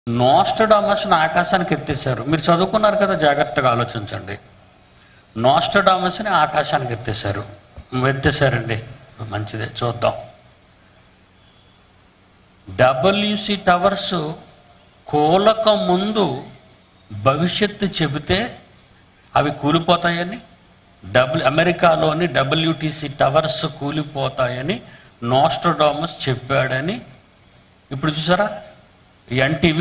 నోస్ట్రడామస్ని ఆకాశానికి ఎత్తేసారు. మీరు చదువుకున్నారు కదా, జాగ్రత్తగా ఆలోచించండి. నోస్ట్రడామస్ని ఆకాశానికి ఎత్తేసారండి. మంచిదే, చూద్దాం. WC టవర్స్ కూలక ముందు భవిష్యత్తు చెబితే అవి కూలిపోతాయని, అమెరికాలోని WTC టవర్స్ కూలిపోతాయని నోస్ట్రడామస్ చెప్పాడని ఇప్పుడు చూసారా, NTV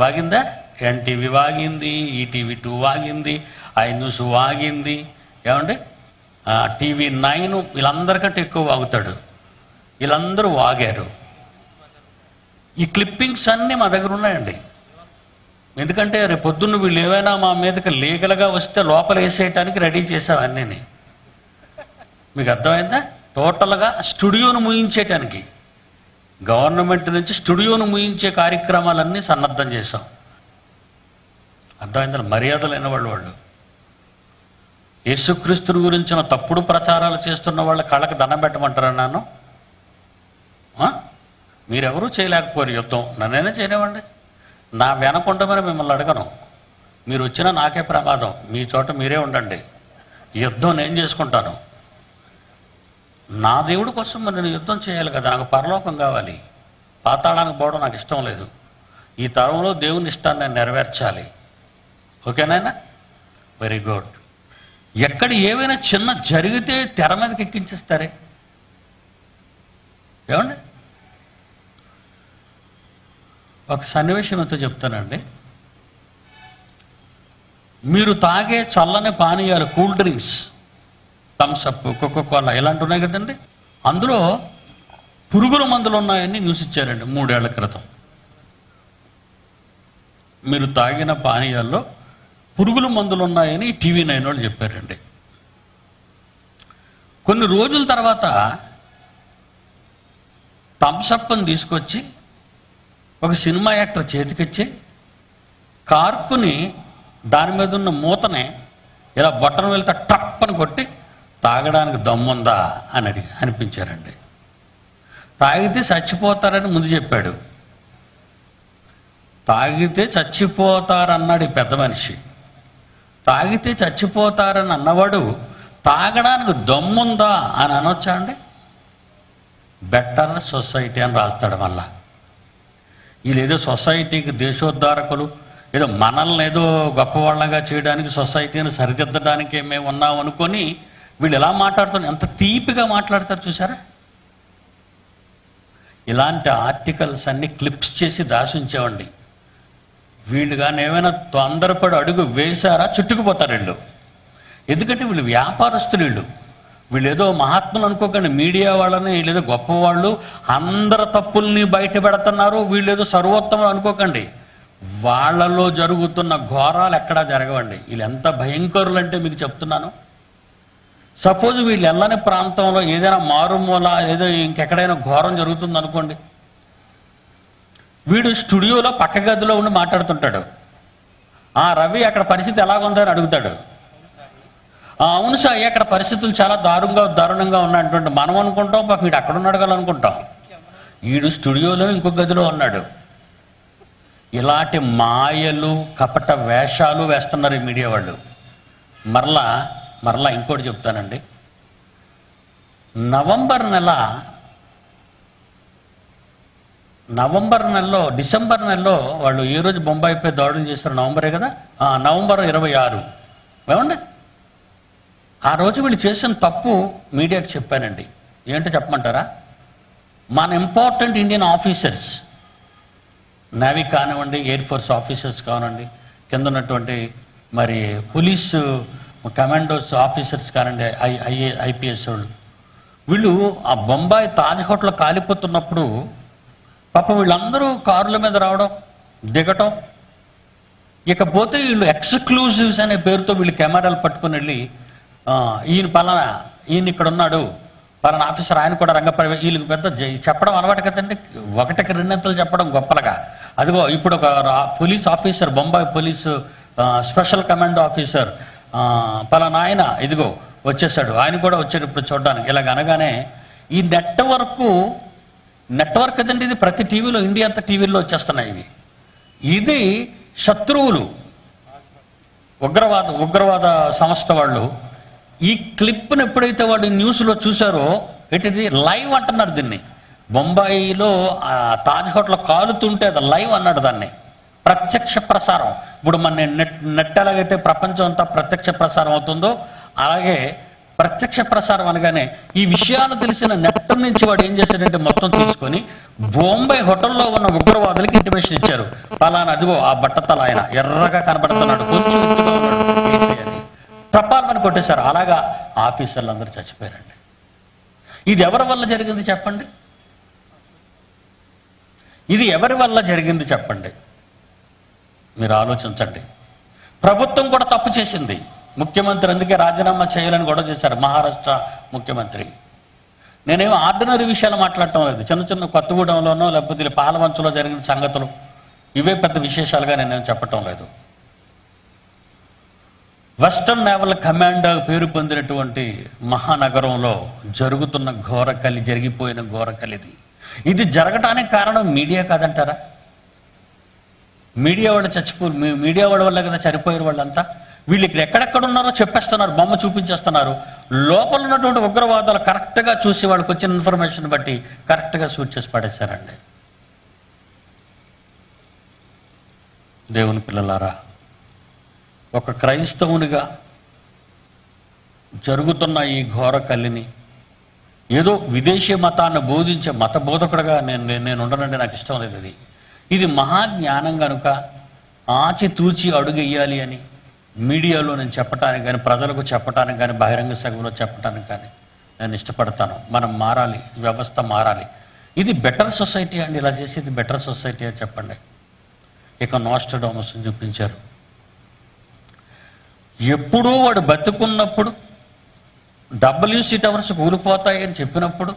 వాగిందా? NTV వాగింది, ETV2 వాగింది, iNews వాగింది, ఏమండి TV9 వీళ్ళందరికంటే ఎక్కువ వాగుతాడు. వీళ్ళందరూ వాగారు. ఈ క్లిప్పింగ్స్ అన్నీ మా దగ్గర ఉన్నాయండి. ఎందుకంటే రేపు పొద్దున్న వీళ్ళు ఏవైనా మా మీదకి లీగల్గా వస్తే లోపల వేసేయటానికి రెడీ చేసాం అన్నీ. మీకు అర్థమైందా? టోటల్గా స్టూడియోను ముయించేయటానికి, గవర్నమెంట్ నుంచి స్టూడియోను ముయించే కార్యక్రమాలన్నీ సన్నద్ధం చేశాం. అర్థమైందా? మర్యాద లేని వాళ్ళు యేసుక్రీస్తు గురించిన తప్పుడు ప్రచారాలు చేస్తున్న వాళ్ళ కళ్ళకి దండం పెట్టమంటారా? నన్ను మీరెవరూ చేయలేకపోయారు యుద్ధం, నన్నైనా చేయనివ్వండి. నా వెనకుండమని మిమ్మల్ని అడగను. మీరు వచ్చినా నాకే ప్రమాదం. మీ చోట మీరే ఉండండి. యుద్ధం నేను చేసుకుంటాను. నా దేవుడి కోసం మరి నేను యుద్ధం చేయాలి కదా. నాకు పరలోకం కావాలి. పాతాళానికి పోవడం నాకు ఇష్టం లేదు. ఈ తరంలో దేవుని ఇష్టాన్ని నేను నెరవేర్చాలి. ఓకేనాయనా? Very good. ఎక్కడ ఏవైనా చిన్న జరిగితే తెర మీదకి ఎక్కించేస్తారే, ఏమండి? ఒక సన్నివేశం ఎంతో చెప్తానండి. మీరు తాగే చల్లని పానీయాలు, కూల్ డ్రింక్స్, థమ్స్అప్, కోకోకోలా ఇలాంటి ఉన్నాయి కదండి, అందులో పురుగుల మందులు ఉన్నాయని న్యూస్ ఇచ్చారండి 3 ఏళ్ల క్రితం. మీరు తాగిన పానీయాల్లో పురుగుల మందులు ఉన్నాయని TV9 వాళ్ళు చెప్పారండి. కొన్ని రోజుల తర్వాత థమ్స్అప్ని తీసుకొచ్చి ఒక సినిమా యాక్టర్ చేతికిచ్చి కార్కుని దాని మీద ఉన్న మూతని ఇలా బట్టను వెళ్తే టప్పని కొట్టి తాగడానికి దమ్ముందా అని అనిపించారండి. తాగితే చచ్చిపోతారని ముందు చెప్పాడు. తాగితే చచ్చిపోతారన్నాడు ఈ పెద్ద మనిషి. తాగితే చచ్చిపోతారని అన్నవాడు తాగడానికి దమ్ముందా అని అనొచ్చా అండి? బెటర్ సొసైటీ అని రాస్తాడు. మళ్ళా వీళ్ళేదో సొసైటీకి దేశోద్ధారకులు, ఏదో మనల్ని ఏదో గొప్పవాళ్ళగా చేయడానికి, సొసైటీని సరిదిద్దడానికి మేము ఉన్నాం అనుకొని వీళ్ళు ఎలా మాట్లాడుతున్నారు, ఎంత తీపిగా మాట్లాడతారు చూసారా? ఇలాంటి ఆర్టికల్స్ అన్ని క్లిప్స్ చేసి దాచుంచేవండి. వీళ్ళు కానీ ఏమైనా తొందరపడి అడుగు వేశారా చుట్టుకుపోతారు వీళ్ళు. ఎందుకంటే వీళ్ళు వ్యాపారస్తులు. వీళ్ళు ఏదో మహాత్ములు అనుకోకండి. మీడియా వాళ్ళని వీళ్ళేదో గొప్పవాళ్ళు, అందరి తప్పుల్ని బయట పెడుతున్నారు, వీళ్ళు ఏదో సర్వోత్తములు అనుకోకండి. వాళ్ళలో జరుగుతున్న ఘోరాలు ఎక్కడా జరగవండి. వీళ్ళు ఎంత భయంకరులు అంటే మీకు చెప్తున్నాను. సపోజ్ వీళ్ళు వెళ్ళని ప్రాంతంలో ఏదైనా మారుమూల ఏదో ఇంకెక్కడైనా ఘోరం జరుగుతుంది అనుకోండి, వీడు స్టూడియోలో పక్క గదిలో ఉండి మాట్లాడుతుంటాడు. రవి అక్కడ పరిస్థితి ఎలాగుందని అడుగుతాడు. అవును సార్, అక్కడ పరిస్థితులు చాలా దారుణంగా ఉన్నటువంటి మనం అనుకుంటాం, వీడు అక్కడ ఉన్నాడు కదా అనుకుంటాం. వీడు స్టూడియోలో ఇంకొక గదిలో ఉన్నాడు. ఇలాంటి మాయలు, కపట వేషాలు వేస్తున్నారు ఈ మీడియా వాళ్ళు. మరలా ఇంకోటి చెప్తానండి. డిసెంబర్ నెలలో వాళ్ళు ఏ రోజు బొంబాయిపై దాడులు చేశారు? నవంబరే కదా, నవంబర్ 26. ఏమండి, ఆ రోజు వీళ్ళు చేసిన తప్పు మీడియాకి చెప్పానండి. ఏంటో చెప్పమంటారా? మన ఇంపార్టెంట్ ఇండియన్ ఆఫీసర్స్, నేవీ కానివ్వండి, ఎయిర్ ఫోర్స్ ఆఫీసర్స్ కానివ్వండి, కింద ఉన్నటువంటి మరి పోలీసు కమాండోస్ ఆఫీసర్స్ కానివ్వండి, IPS వాళ్ళు, వీళ్ళు ఆ బొంబాయి తాజ్ హోటల్ కాలిపోతున్నప్పుడు పాపం వీళ్ళందరూ కారుల మీద రావడం, దిగటం. ఇకపోతే వీళ్ళు ఎక్స్క్లూజివ్స్ అనే పేరుతో వీళ్ళు కెమెరాలు పట్టుకుని వెళ్ళి ఈయన ఇక్కడ ఉన్నాడు, పలానా ఆఫీసర్, ఆయన కూడా వీళ్ళకి పెద్ద చెప్పడం అలవాటు కదండి. 1కి 2 చెప్పడం గొప్పలుగా. అదిగో ఇప్పుడు ఒక police officer, Bombay police special commando officer పలానా ఆయన ఇదిగో వచ్చేసాడు, ఆయన కూడా వచ్చాడు ఇప్పుడు చూడడానికి. ఇలాగ అనగానే ఈ నెట్వర్క్ కదండి ఇది. ప్రతి టీవీలో, ఇండియా అంతా టీవీల్లో వచ్చేస్తున్నాయి ఇవి. ఇది శత్రువులు, ఉగ్రవాద సంస్థ వాళ్ళు ఈ క్లిప్ను ఎప్పుడైతే వాడు న్యూస్లో చూసారో, ఏంటిది లైవ్ అంటున్నారు దీన్ని. బొంబాయిలో తాజ్ హోటల్ కాలుతుంటే అది లైవ్ అన్నాడు దాన్ని. ప్రత్యక్ష ప్రసారం. ఇప్పుడు మన నెట్ ఎలాగైతే ప్రపంచం అంతా ప్రత్యక్ష ప్రసారం అవుతుందో, అలాగే ప్రత్యక్ష ప్రసారం అనగానే ఈ విషయాలు తెలిసిన నెట్ నుంచి వాడు ఏం చేశాడంటే మొత్తం తీసుకొని బొంబాయి హోటల్లో ఉన్న ఉగ్రవాదులకి ఇంటిమేషన్ ఇచ్చారు. పలానా అదిగో ఆ బట్టతల ఆయన ఎర్రగా కనబడుతున్నాడు, కొంచెం ఎత్తుగా ఉన్నాడు, తప్పాలని కొట్టేశారు. అలాగా ఆఫీసర్లు అందరూ చచ్చిపోయారండి. ఇది ఎవరి వల్ల జరిగింది చెప్పండి? ఇది ఎవరి వల్ల జరిగింది చెప్పండి? మీరు ఆలోచించండి. ప్రభుత్వం కూడా తప్పు చేసింది. ముఖ్యమంత్రి అందుకే రాజీనామా చేయాలని గొడవ చేశారు, మహారాష్ట్ర ముఖ్యమంత్రి. నేనేమో ఆర్డినరీ విషయాలు మాట్లాడటం లేదు. చిన్న చిన్న కొత్తగూడెంలోనో లేకపోతే పాలవంచలో జరిగిన సంగతులు ఇవే పెద్ద విశేషాలుగా నేనేం చెప్పటం లేదు. వెస్టర్న్ నేవల్ కమాండ్ పేరు పొందినటువంటి మహానగరంలో జరిగిపోయిన ఘోరకలిది. ఇది జరగటానికి కారణం మీడియా కాదంటారా? మీడియా వాళ్ళు మీడియా వాళ్ళ వల్ల కదా చనిపోయారు వాళ్ళంతా. వీళ్ళు ఇక్కడ ఎక్కడెక్కడ ఉన్నారో చెప్పేస్తున్నారు, బొమ్మ చూపించేస్తున్నారు. లోపల ఉన్నటువంటి ఉగ్రవాదాలు కరెక్ట్గా చూసి వాళ్ళకి వచ్చిన ఇన్ఫర్మేషన్ బట్టి కరెక్ట్గా షూట్ చేసి పడేశారండి. దేవుని పిల్లలారా, ఒక క్రైస్తవునిగా జరుగుతున్న ఈ ఘోర కల్లిని ఏదో విదేశీ మతాన్ని బోధించే మత బోధకుడుగా నేను ఉండనంటే నాకు ఇష్టం లేదు. ఇది మహాజ్ఞానం కనుక ఆచితూచి అడుగెయ్యాలి అని మీడియాలో నేను చెప్పటానికి కానీ, ప్రజలకు చెప్పటానికి కానీ, బహిరంగ సభలో చెప్పటానికి కానీ నేను ఇష్టపడతాను. మనం మారాలి, వ్యవస్థ మారాలి. ఇది బెటర్ సొసైటీ అండి. ఇలా చేసేది బెటర్ సొసైటీ అని చెప్పండి. ఇక నోస్ట్రడామస్ చూపించారు. ఎప్పుడూ వాడు బతుకున్నప్పుడు WC టవర్స్ కూలిపోతాయని చెప్పినప్పుడు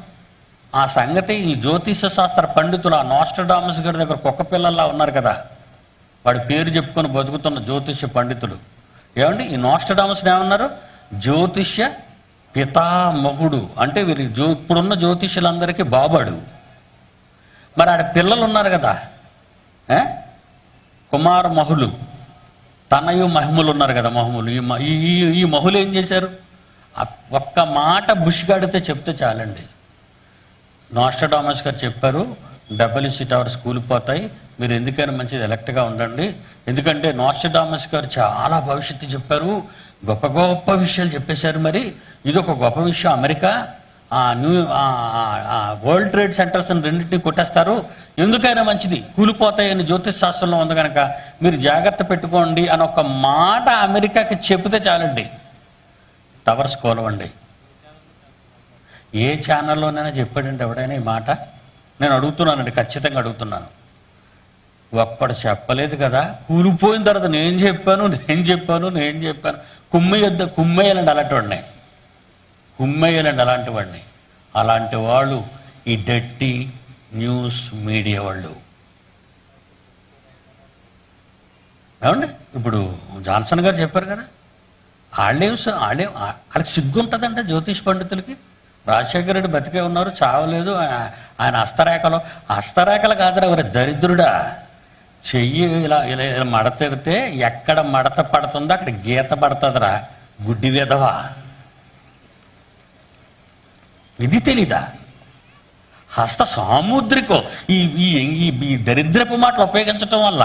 ఆ సంగతి ఈ జ్యోతిష శాస్త్ర పండితులు ఆ నోస్ట్రడామస్ గారి దగ్గర కుక్క పిల్లల్లా ఉన్నారు కదా, వాడి పేరు చెప్పుకొని బతుకుతున్న జ్యోతిష పండితులు. ఏమండి ఈ నోస్ట్రడామస్ని ఏమన్నారు? జ్యోతిష్య పితామహుడు. అంటే వీరి ఇప్పుడున్న జ్యోతిష్యులందరికీ బాబాడు. మరి ఆడ పిల్లలు ఉన్నారు కదా, కుమార మహులు, తనయు మహిములు ఉన్నారు కదా, మహములు. ఈ మహులు ఏం చేశారు? ఒక్క మాట బుష్గాడితే చెప్తే చాలండి. నోస్ట్రడామస్ గారు చెప్పారు, WC టవర్స్ కూలిపోతాయి, మీరు ఎందుకైనా మంచిది ఎలక్ట్గా ఉండండి. ఎందుకంటే నోస్ట్రడామస్ గారు చాలా భవిష్యత్తు చెప్పారు, గొప్ప గొప్ప విషయాలు చెప్పేశారు. మరి ఇది ఒక గొప్ప విషయం. అమెరికా వరల్డ్ ట్రేడ్ సెంటర్స్ రెండింటినీ కొట్టేస్తారు, ఎందుకైనా మంచిది కూలిపోతాయని జ్యోతిష్ శాస్త్రంలో ఉంది కనుక మీరు జాగ్రత్త పెట్టుకోండి అని ఒక మాట అమెరికాకి చెబితే చాలండి, టవర్స్ కూలవండి. ఏ ఛానల్లోనైనా చెప్పాడండి ఎవడైనా ఈ మాట? నేను అడుగుతున్నానండి, ఖచ్చితంగా అడుగుతున్నాను. ఒక్కడు చెప్పలేదు కదా. కూలిపోయిన తర్వాత నేను చెప్పాను కుమ్మేయాలండి అలాంటి వాడిని. అలాంటి వాళ్ళు ఈ డర్టీ న్యూస్ మీడియా వాళ్ళు. ఏమండి ఇప్పుడు జాన్సన్ గారు చెప్పారు కదా, వాళ్ళకి సిగ్గు ఉంటుందంటే జ్యోతిష్ పండితులకి. రాజశేఖర రెడ్డి బతికే ఉన్నారు, చావలేదు. ఆయన హస్తరేఖలు కాదురా, ఎవరి దరిద్రుడా, చెయ్యి ఇలా ఇలా మడతెడితే ఎక్కడ మడత పడుతుందో అక్కడ గీత పడుతుందిరా, గుడ్డి విధవా. ఇది తెలీదా? హస్త సాముద్రికం. ఈ దరిద్రపు మాటలు ఉపయోగించటం వల్ల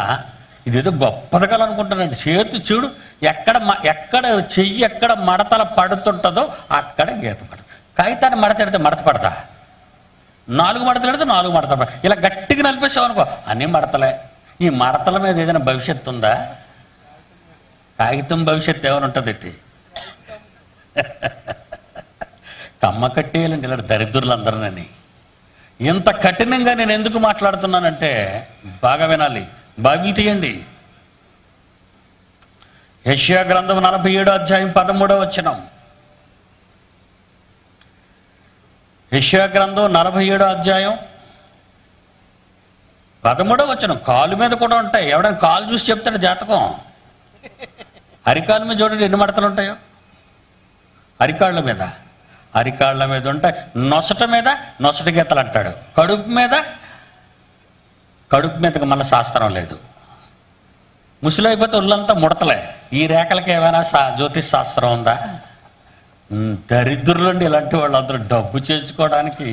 ఇదేదో గొప్పదగా అనుకుంటానండి. చేతి చూడు, ఎక్కడ చెయ్యి ఎక్కడ మడతల పడుతుంటుందో అక్కడ గీత పడుతుంది. కాగితాన్ని మడతెడితే మడత పడతా, 4 మడతలు పెడితే 4 మడతలు పడతా. ఇలా గట్టిగా నలిపేసావు అనుకో అన్నీ మడతలే. ఈ మడతల మీద ఏదైనా భవిష్యత్తు ఉందా? కాగితం భవిష్యత్తు ఏమైనా ఉంటుంది? కమ్మ కట్టేయాలండి ఇలా దరిద్రులందరినీ. ఇంత కఠినంగా నేను ఎందుకు మాట్లాడుతున్నానంటే బాగా వినాలి, బైబిల్ తీయండి. యెషయా గ్రంథం 47వ అధ్యాయం 13వ వచనం. యెషయా గ్రంథం 47వ అధ్యాయం 13వ వచనం. కాలు మీద కూడా ఉంటాయి. ఎవడైనా కాలు చూసి చెప్తాడు జాతకం. అరికాళ్ళ మీద చూడండి ఎన్ని మడతలు ఉంటాయో. అరికాళ్ళ మీద ఉంటాయి. నొసట గీతలు అంటాడు. కడుపు మీదకి మళ్ళీ శాస్త్రం లేదు. ముసలైపోతే ఒళ్ళంతా ముడతలే. ఈ రేఖలకి ఏమైనా జ్యోతిష్ శాస్త్రం ఉందా? దరిద్రులండి ఇలాంటి వాళ్ళందరూ. డబ్బు చేసుకోవడానికి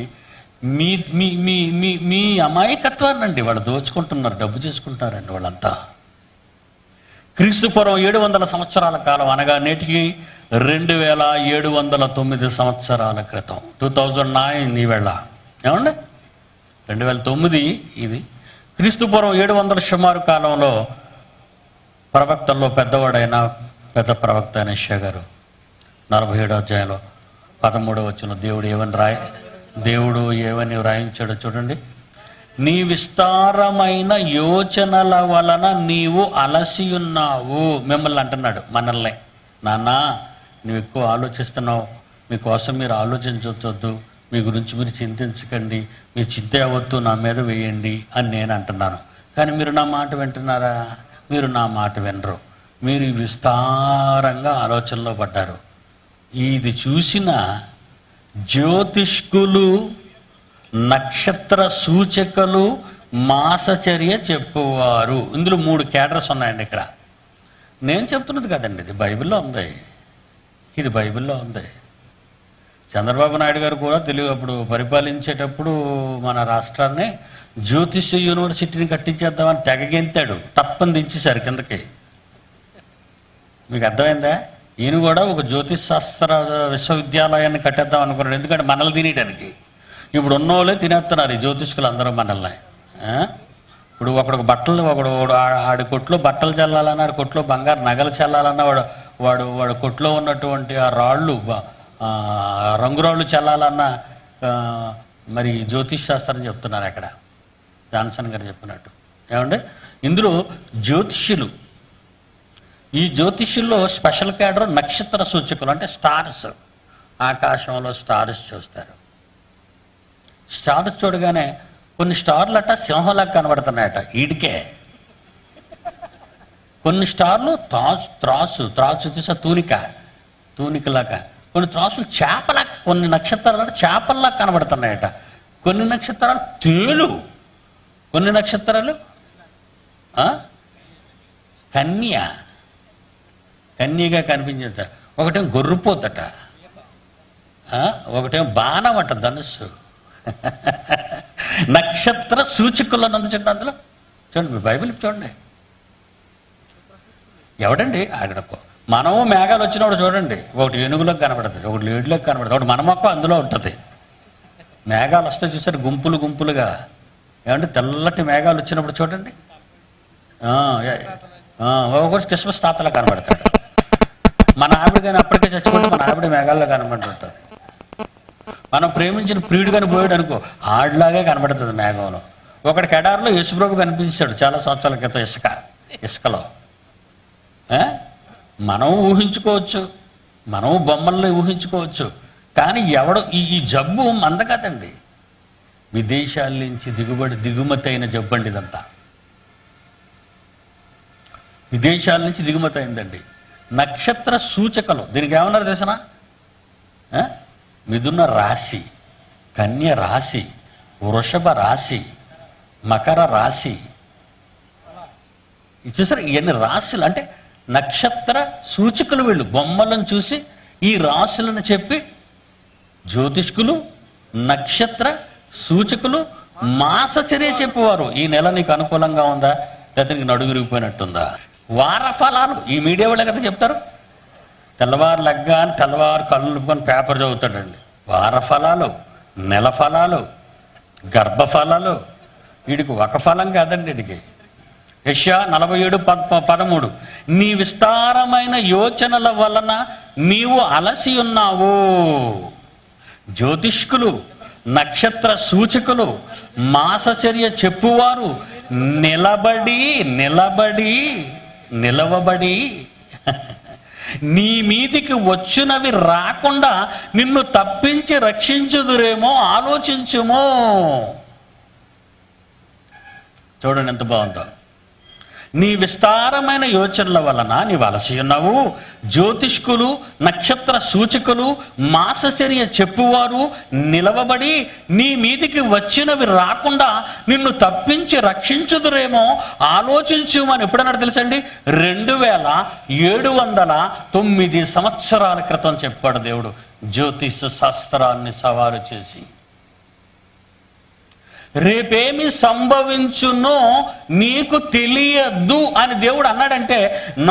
మీ మీ మీ మీ మీ అమాయకత్వాన్ని అండి వాళ్ళు దోచుకుంటున్నారు, డబ్బు చేసుకుంటున్నారండి వాళ్ళంతా. క్రీస్తుపూర్వం 700 సంవత్సరాల కాలం అనగా నేటికి 2709 సంవత్సరాల క్రితం, 2009 ఈవేళ, ఏమండి 2009 ఇది. క్రీస్తుపూర్వం 700 సుమారు కాలంలో ప్రవక్తల్లో పెద్దవాడైన పెద్ద ప్రవక్త అయిన యెషయా గారు 47వ అధ్యాయంలో 13వ వచనంలో దేవుడు ఏమని వ్రాయించాడో చూడండి. నీ విస్తారమైన యోచనల వలన నీవు అలసి ఉన్నావు. మిమ్మల్ని అంటున్నాడు, మనల్ని. నాన్న, నువ్వు ఎక్కువ ఆలోచిస్తున్నావు, మీకోసం మీరు ఆలోచించవద్దు, మీ గురించి మీరు చింతించకండి, మీరు చింత అవద్దు, నా మీద వేయండి అని నేను అంటున్నాను. కానీ మీరు నా మాట వింటున్నారా? మీరు నా మాట వినరు. మీరు విస్తారంగా ఆలోచనలో పడ్డారు. ఇది చూసిన జ్యోతిష్కులు, నక్షత్ర సూచకులు, మాసచర్య చెప్పువారు, ఇందులో 3 క్యాడర్స్ ఉన్నాయండి. ఇక్కడ నేను చెప్తున్నది కదండి, ఇది బైబిల్లో ఉంది. ఇది బైబిల్లో ఉంది. చంద్రబాబు నాయుడు గారు కూడా అప్పుడు పరిపాలించేటప్పుడు మన రాష్ట్రాన్ని జ్యోతిష యూనివర్సిటీని కట్టించేద్దామని తెగగెంతాడు. తప్పని దించేశారు కిందకి. మీకు అర్థమైందా? ఈయన కూడా ఒక జ్యోతిష్ శాస్త్ర విశ్వవిద్యాలయాన్ని కట్టేద్దాం అనుకున్నాడు. ఎందుకంటే మనల్ని తినేయడానికి. ఇప్పుడు ఉన్నోళ్ళే తినేస్తున్నారు ఈ జ్యోతిష్కులు అందరూ మనల్ని. ఇప్పుడు ఒకడికి బట్టలు, ఆడి కొట్లో బట్టలు చల్లాలన్నా, ఆడి కొట్లో బంగారు నగలు చల్లాలన్నా, వాడు కొట్లో ఉన్నటువంటి ఆ రాళ్ళు, రంగురాళ్ళు చల్లాలన్నా మరి జ్యోతిష్ శాస్త్రం చెప్తున్నారు అక్కడ. జాన్సన్ గారు చెప్పినట్టు. ఏమంటే ఇందులో జ్యోతిష్యులు, ఈ జ్యోతిష్యుల్లో స్పెషల్ క్యాడర్ నక్షత్ర సూచకులు, అంటే స్టార్స్. ఆకాశంలో స్టార్స్ చూస్తారు. స్టార్స్ చూడగానే కొన్ని స్టార్లట సింహంలాగా కనబడుతున్నాయట ఈడికే. కొన్ని స్టార్లు త్రాసు చూసా, తూనికలాగా. కొన్ని త్రాసులు చేపలా, కొన్ని నక్షత్రాలు చేపల్లా కనబడుతున్నాయట. కొన్ని నక్షత్రాలు తేలు, కొన్ని నక్షత్రాలు కన్యగా కనిపించేట. ఒకటేం గొర్రెపోతట, ఒకటేం బాణం అట, ధనుస్సు. నక్షత్ర సూచకులు అన్నది చూడండి. అందులో చూడండి, మీ బైబిల్ చూడండి. ఎవడండి అక్కడ మనము మేఘాలు వచ్చినప్పుడు చూడండి, ఒకటి ఏనుగులకు కనబడుతుంది, ఒకటి లేడులకు కనబడుతుంది, ఒకటి మన మొక్క అందులో ఉంటుంది. మేఘాలు వస్తే చూసారు గుంపులు గుంపులుగా. ఏమంటే తెల్లటి మేఘాలు వచ్చినప్పుడు చూడండి, ఒకటి క్రిస్మస్ తాతలా కనబడతాడు. మన ఆవిడ కానీ అప్పటికే చచ్చిపోతే మన ఆవిడ మేఘాల్లో కనబడుతుంటుంది. మనం ప్రేమించిన ప్రియుడు కానీ పోయాడు అనుకో, ఆడిలాగే కనబడుతుంది మేఘంలో. ఒకటి కెడార్లో యేసుప్రభు కనిపించాడు చాలా సంవత్సరాల క్రితం, ఇసుకలో. మనం ఊహించుకోవచ్చు, మనం బొమ్మల్ని ఊహించుకోవచ్చు. కానీ ఈ జబ్బు మంద కదండి, విదేశాల నుంచి దిగుమతి అయిన జబ్బు అండి ఇదంతా. విదేశాల నుంచి దిగుమతి అయిందండి. నక్షత్ర సూచకలు దీనికి ఏమన్నారు తెలిసిన? మిథున రాశి, కన్య రాశి, వృషభ రాశి, మకర రాశి. చూసారు ఇవన్నీ రాశులు. అంటే నక్షత్ర సూచకులు. వీళ్ళు బొమ్మలను చూసి ఈ రాశులను చెప్పి జ్యోతిష్కులు, నక్షత్ర సూచకులు, మాసచర్య చెప్పేవారు. ఈ నెల నీకు అనుకూలంగా ఉందా, లేకపోతే నీకు నడుగురిగిపోయినట్టుందా. వార ఫలాలు ఈ మీడియా వాళ్ళే కదా చెప్తారు. తెల్లవారు లగ్గాని తెల్లవారు కళ్ళుకొని పేపర్ చదువుతాడండి. వార ఫలాలు, నెల ఫలాలు, గర్భఫలాలు. వీడికి ఒక ఫలం కాదండి వీడికి. యెషయా 47:13 నీ విస్తారమైన యోచనల వలన నీవు అలసి ఉన్నావు. జ్యోతిష్కులు, నక్షత్ర సూచకులు, మాసచర్య చెప్పువారు నిలవబడి నీ మీదికి వచ్చినవి రాకుండా నిన్ను తప్పించి రక్షించుదురేమో ఆలోచించుమో. చూడండి ఎంత బాగుందో. నీ విస్తారమైన యోచనల వలన నీవు అలసి ఉన్నావు. జ్యోతిష్కులు, నక్షత్ర సూచకులు, మాసచర్య చెప్పువారు నిలవబడి నీ మీదికి వచ్చినవి రాకుండా నిన్ను తప్పించి రక్షించుదురేమో ఆలోచించుమని ఎప్పుడన్నాడు తెలుసండి? 2709 సంవత్సరాల క్రితం చెప్పాడు దేవుడు జ్యోతిష శాస్త్రాన్ని సవాలు చేసి. రేపేమి సంభవించునో నీకు తెలియదు అని దేవుడు అన్నాడంటే,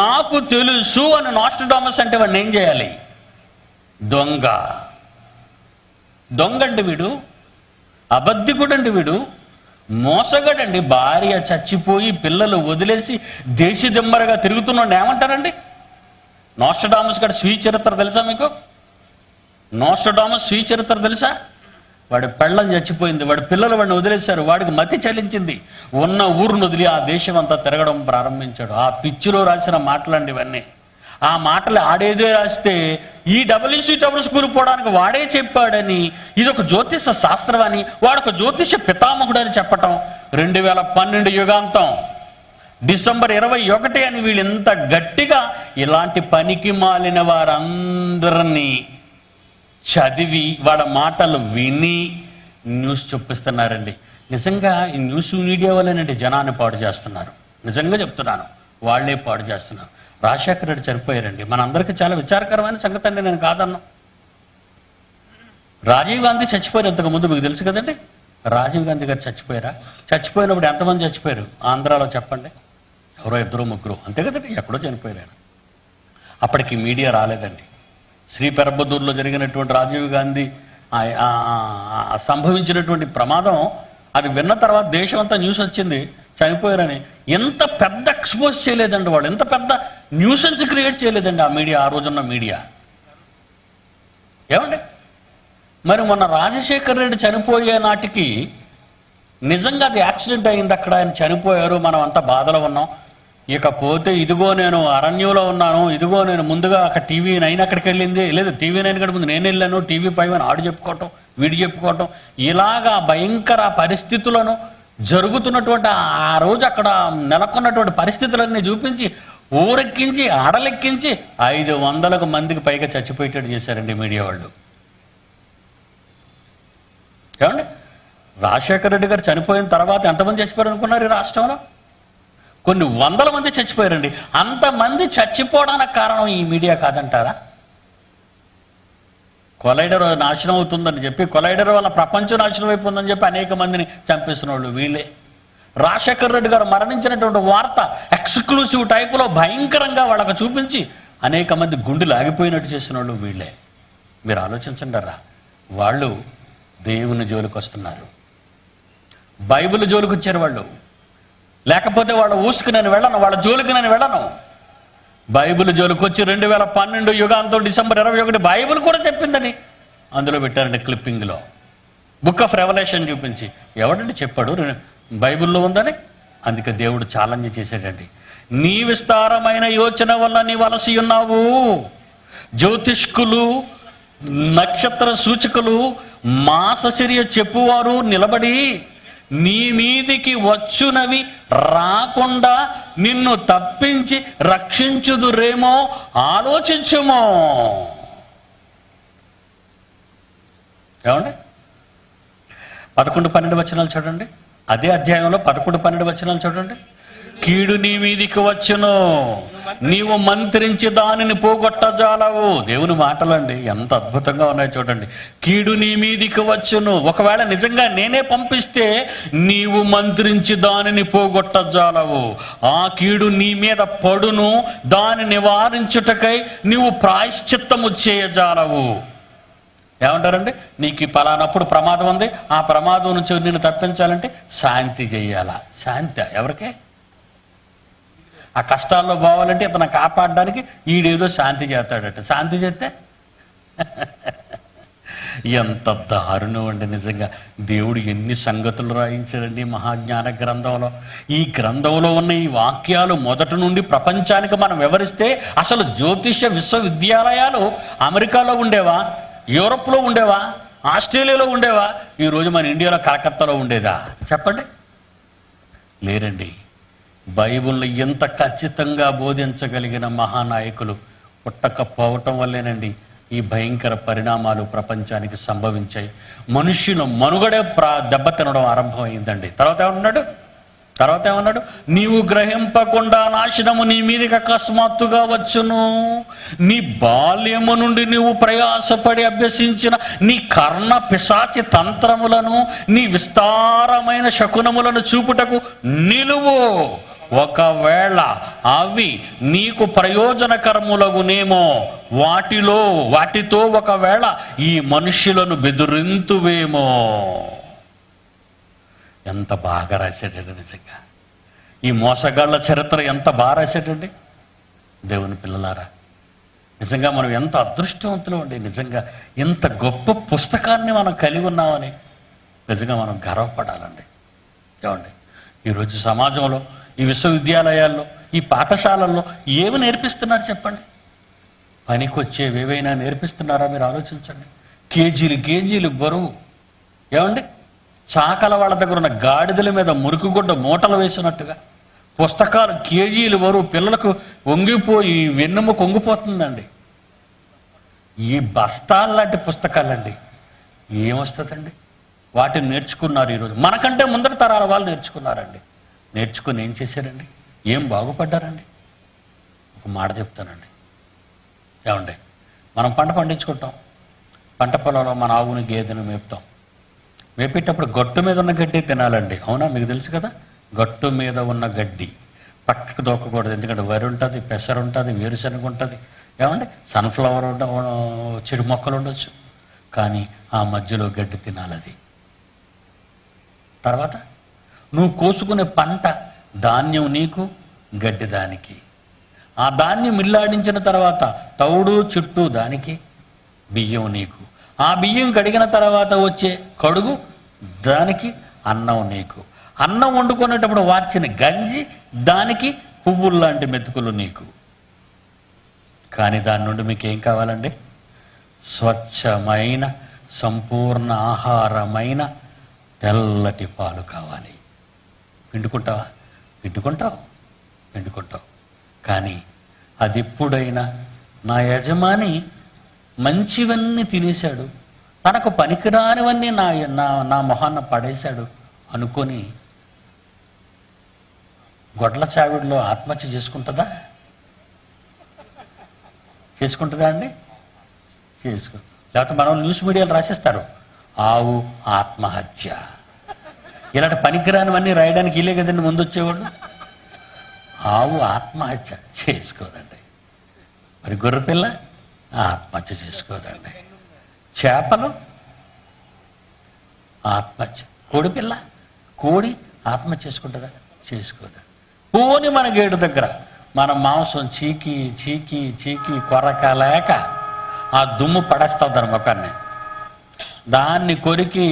నాకు తెలుసు అని నాస్ట్రాడమస్ అంటే వాడిని ఏం చేయాలి? దొంగండి వీడు, అబద్ధికుడండి వీడు, మోసగాడండి. భార్య చచ్చిపోయి పిల్లలు వదిలేసి దేశదిమ్మరగా తిరుగుతున్నాడు ఏమంటారండి? నాస్ట్రాడమస్ గారి స్వీయ చరిత్ర తెలుసా మీకు? నాస్ట్రాడమస్ స్వీయ చరిత్ర తెలుసా? వాడి పెళ్ళం చచ్చిపోయింది, వాడి పిల్లలు వాడిని వదిలేశారు, వాడికి మతి చలించింది, ఉన్న ఊరును వదిలి ఆ దేశం అంతా తిరగడం ప్రారంభించాడు. ఆ పిచ్చిలో రాసిన మాటలండి ఇవన్నీ. ఆ మాటలు ఆడేదే రాస్తే ఈ WCW స్కూల్ పోవడానికి వాడే చెప్పాడని, ఇది ఒక జ్యోతిష శాస్త్రం అని, వాడొక జ్యోతిష పితామహుడు అని చెప్పటం. 2012 యుగాంతం డిసెంబర్ 21 అని వీళ్ళు ఎంత గట్టిగా ఇలాంటి పనికి మాలిన వారందరినీ చదివి వాళ్ళ మాటలు విని న్యూస్ చూపిస్తున్నారండి. నిజంగా ఈ న్యూస్ మీడియా వల్లేనండి జనాన్ని పాడు చేస్తున్నారు. నిజంగా చెప్తున్నాను, వాళ్లే పాడు చేస్తున్నారు. రాజశేఖర రెడ్డి చనిపోయారండి, మనందరికీ చాలా విచారకరమైన సంగతి అండి, నేను కాదన్నా. రాజీవ్ గాంధీ చచ్చిపోయారు ఇంతకుముందు, మీకు తెలుసు కదండి. రాజీవ్ గాంధీ గారు చచ్చిపోయారా? చచ్చిపోయినప్పుడు ఎంతమంది చచ్చిపోయారు ఆంధ్రాలో చెప్పండి? ఎవరో 2-3 అంతే కదండి, ఎక్కడో చనిపోయారు. అప్పటికి మీడియా రాలేదండి. శ్రీపెరంబదూరులో జరిగినటువంటి రాజీవ్ గాంధీ సంభవించినటువంటి ప్రమాదం అది విన్న తర్వాత దేశం అంతా న్యూస్ వచ్చింది చనిపోయారని. ఎంత పెద్ద ఎక్స్పోజ్ చేయలేదండి వాళ్ళు, ఎంత పెద్ద న్యూసెన్స్ క్రియేట్ చేయలేదండి ఆ మీడియా, ఆ రోజున్న మీడియా. ఏమండి మరి మొన్న రాజశేఖర రెడ్డి చనిపోయే నాటికి నిజంగా అది యాక్సిడెంట్ అయింది, అక్కడ ఆయన చనిపోయారు, మనం అంతా బాధలో ఉన్నాం. ఇకపోతే ఇదిగో నేను అరణ్యంలో ఉన్నాను, ఇదిగో నేను ముందుగా అక్కడ TV9 అక్కడికి వెళ్ళింది, లేదు TV9 కంటే ముందు నేను వెళ్ళాను, TV5 అని ఆడు చెప్పుకోవటం, వీడు చెప్పుకోవటం, ఇలాగా భయంకర పరిస్థితులను జరుగుతున్నటువంటి ఆ రోజు అక్కడ నెలకొన్నటువంటి పరిస్థితులన్నీ చూపించి ఊరెక్కించి అడలెక్కించి 500 మందికి పైగా చచ్చిపోయేటట్టు చేశారండి మీడియా వాళ్ళు. ఏమండి రాజశేఖర రెడ్డి గారు చనిపోయిన తర్వాత ఎంతమంది చచ్చిపోయారు అనుకున్నారు ఈ రాష్ట్రంలో? కొన్ని 100 మంది చచ్చిపోయారండి. అంతమంది చచ్చిపోవడానికి కారణం ఈ మీడియా కాదంటారా? కొలైడర్ నాశనం అవుతుందని చెప్పి, కొలైడర్ వల్ల ప్రపంచం నాశనం అయిపోతుందని చెప్పి అనేక మందిని చంపేసిన వాళ్ళు వీళ్ళే. రాజశేఖర రెడ్డి గారు మరణించినటువంటి వార్త ఎక్స్క్లూసివ్ టైపులో భయంకరంగా వాళ్ళకు చూపించి అనేక మంది గుండెలు ఆగిపోయినట్టు చేసిన వాళ్ళు వీళ్ళే. మీరు ఆలోచించండిరా, వాళ్ళు దేవుని జోలికి వస్తున్నారు, బైబిల్ జోలికి వచ్చారు వాళ్ళు. లేకపోతే వాళ్ళ ఊసుకు నేను వెళ్ళను, వాళ్ళ జోలికి నేను వెళ్ళను. బైబిల్ జోలికి వచ్చి 2012 యుగాంతం డిసెంబర్ 21 బైబిల్ కూడా చెప్పిందని అందులో పెట్టారండి క్లిప్పింగ్లో. బుక్ ఆఫ్ రెవల్యూషన్ చూపించి ఎవడండి చెప్పాడు బైబిల్లో ఉందని? అందుకే దేవుడు ఛాలెంజ్ చేశాడండి. నీ విస్తారమైన యోచన వల్ల నీవు అలసి ఉన్నావు. జ్యోతిష్కులు, నక్షత్ర సూచకులు, మాసచర్య చెప్పువారు నిలబడి నీ మీదికి వచ్చునవి రాకుండా నిన్ను తప్పించి రక్షించుదురేమో ఆలోచించుమో. ఏమండి 11-12 వచనాలు చూడండి, అదే అధ్యాయంలో 11-12 వచనాలు చూడండి. కీడు నీ మీదికి వచ్చును, నీవు మంత్రించి దానిని పోగొట్టజాలవు. దేవుని మాటలండి ఎంత అద్భుతంగా ఉన్నాయో చూడండి. కీడు నీ మీదికి వచ్చును, ఒకవేళ నిజంగా నేనే పంపిస్తే నీవు మంత్రించి దానిని పోగొట్టజాలవు. ఆ కీడు నీ మీద పడును, దాన్ని నివారించుటకై నీవు ప్రాయశ్చిత్తము చేయజాలవు. ఏమంటారండి? నీకు పలానప్పుడు ప్రమాదం ఉంది, ఆ ప్రమాదం నుంచి నిన్ను తప్పించాలంటే శాంతి చేయాలా? శాంతి ఎవరికే? ఆ కష్టాల్లో పోవాలంటే ఇతను కాపాడడానికి ఈడేదో శాంతి చేస్తాడట. శాంతి చేస్తే ఎంత దారుణం అండి నిజంగా. దేవుడు ఎన్ని సంగతులు రాయించారండి మహాజ్ఞాన గ్రంథంలో. ఈ గ్రంథంలో ఉన్న ఈ వాక్యాలు మొదటి నుండి ప్రపంచానికి మనం వివరిస్తే అసలు జ్యోతిష విశ్వవిద్యాలయాలు అమెరికాలో ఉండేవా, యూరోప్లో ఉండేవా, ఆస్ట్రేలియాలో ఉండేవా? ఈరోజు మన ఇండియాలో కలకత్తాలో ఉండేదా? చెప్పండి. లేరండి. బైబిల్ని ఎంత ఖచ్చితంగా బోధించగలిగిన మహానాయకులు పుట్టకపోవటం వల్లేనండి ఈ భయంకర పరిణామాలు ప్రపంచానికి సంభవించాయి. మనుష్యుల మనుగడే దెబ్బతినడం ఆరంభమైందండి. తర్వాత ఏమన్నాడు? నీవు గ్రహింపకుండా నాశనము నీ మీదకి అకస్మాత్తుగా వచ్చును. నీ బాల్యము నుండి నీవు ప్రయాసపడి అభ్యసించిన నీ కర్ణ పిశాచి తంత్రములను, నీ విస్తారమైన శకునములను చూపుటకు నిలువు. ఒకవేళ అవి నీకు ప్రయోజనకరములగునేమో, వాటితో ఒకవేళ ఈ మనుష్యులను బెదిరింతువేమో. ఎంత బాగా రాశాడండి నిజంగా. ఈ మోసగాళ్ల చరిత్ర ఎంత బాగా రాశాడండి. దేవుని పిల్లలారా, నిజంగా మనం ఎంత అదృష్టవంతులు అండి. నిజంగా ఇంత గొప్ప పుస్తకాన్ని మనం కలిగి ఉన్నామని నిజంగా మనం గర్వపడాలండి. ఏమండి, ఈరోజు సమాజంలో, ఈ విశ్వవిద్యాలయాల్లో, ఈ పాఠశాలల్లో ఏమి నేర్పిస్తున్నారు చెప్పండి? పనికొచ్చేవి ఏవైనా నేర్పిస్తున్నారా? మీరు ఆలోచించండి. కేజీలు బరువు, ఏమండి, చాకల వాళ్ళ దగ్గర ఉన్న గాడిదల మీద మురుకుగుడ్డ మూటలు వేసినట్టుగా పుస్తకాలు కేజీలు బరువు, పిల్లలకు వంగిపోయి వెన్నెముక వంగిపోతుందండి. ఈ బస్తాలు లాంటి పుస్తకాలండి. ఏమొస్తుందండి? వాటిని నేర్చుకున్నారు ఈరోజు. మనకంటే ముందర తరాల వాళ్ళు నేర్చుకున్నారండి. నేర్చుకుని ఏం చేశారండి? ఏం బాగుపడ్డారండి? ఒక మాట చెప్తానండి. ఏమండి, మనం పంట పండించుకుంటాం. పంట పొలంలో మన ఆవుని గేదెను మేపుతాం. మేపేటప్పుడు గట్టు మీద ఉన్న గడ్డి తినాలండి. అవునా? మీకు తెలుసు కదా, గట్టు మీద ఉన్న గడ్డి పక్కకు దొక్కకూడదు. ఎందుకంటే వరి ఉంటుంది, పెసరు ఉంటుంది, వేరుశనగ ఉంటుంది, ఏమండి, సన్ఫ్లవర్ చెడు మొక్కలు ఉండొచ్చు. కానీ ఆ మధ్యలో గడ్డి తినాలి. అది తర్వాత నువ్వు కోసుకునే పంట, ధాన్యం నీకు, గడ్డి దానికి. ఆ ధాన్యం మిల్లాడించిన తర్వాత తౌడు చుట్టూ దానికి, బియ్యం నీకు. ఆ బియ్యం కడిగిన తర్వాత వచ్చే కడుగు దానికి, అన్నం నీకు. అన్నం వండుకునేటప్పుడు వార్చిన గంజి దానికి, పువ్వుల్లాంటి మెతుకులు నీకు. కానీ దాని నుండి మీకు ఏం కావాలండి? స్వచ్ఛమైన, సంపూర్ణ ఆహారమైన తెల్లటి పాలు కావాలి. పిండుకుంటావా? పిండుకుంటావు. కానీ అది ఎప్పుడైనా నా యజమాని మంచివన్నీ తినేశాడు, తనకు పనికిరానివన్నీ నా మొహాన్న పడేశాడు అనుకొని గొడ్ల చావిడిలో ఆత్మహత్య చేసుకుంటుందా అండి? లేకపోతే మనం న్యూస్ మీడియాలో రాసేస్తారు, ఆవు ఆత్మహత్య. ఇలాంటి పనికిరానివన్నీ రాయడానికి ఇలే కదండి ముందు వచ్చేవాళ్ళు. ఆవు ఆత్మహత్య చేసుకోదండి. మరి గొర్రెపిల్ల ఆత్మహత్య చేసుకోదండి. చేపలు ఆత్మహత్య. కోడి ఆత్మహత్య చేసుకుంటుందా? చేసుకోదా. పోని మన గేటు దగ్గర మన మాంసం చీకి కొరకలేక ఆ దుమ్ము పడేస్తావు దాని ముఖాన్ని. దాన్ని కొరికి